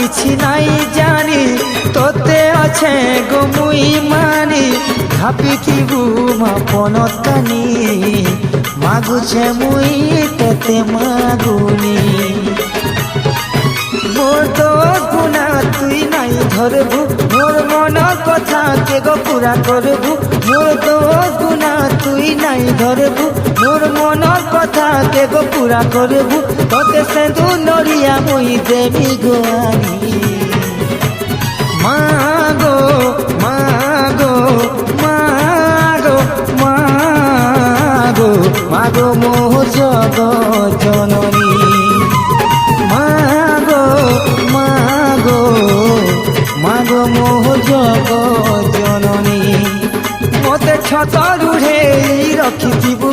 କିଛି ନାଇଁ ଜାଣି ତୋତେ ଅଛେ ଗো ମୁଇ ମାନି ଭାବିଥିବୁ ମାପନ କାନି ମାଗୁଛେ ମୁଇ ତତେ মাগুনি মোর দোষ গুণা তুই নাই ধরবু মোর মন কথা কে গো পুরা করবু মোর দোষ গুণা তুই নাই ধরবু মোর মন কথা কে গো পুরা করবু তোতে সেন্দু নড়িয়া মুই দেবি গোয়ানি মাগো মাগো মাগো মাগো মাগো মোর জগৎ জননী মাগো মাগো মাগো মোহ জগৎ জননী মতে ছতরুড়ে রখিথিবু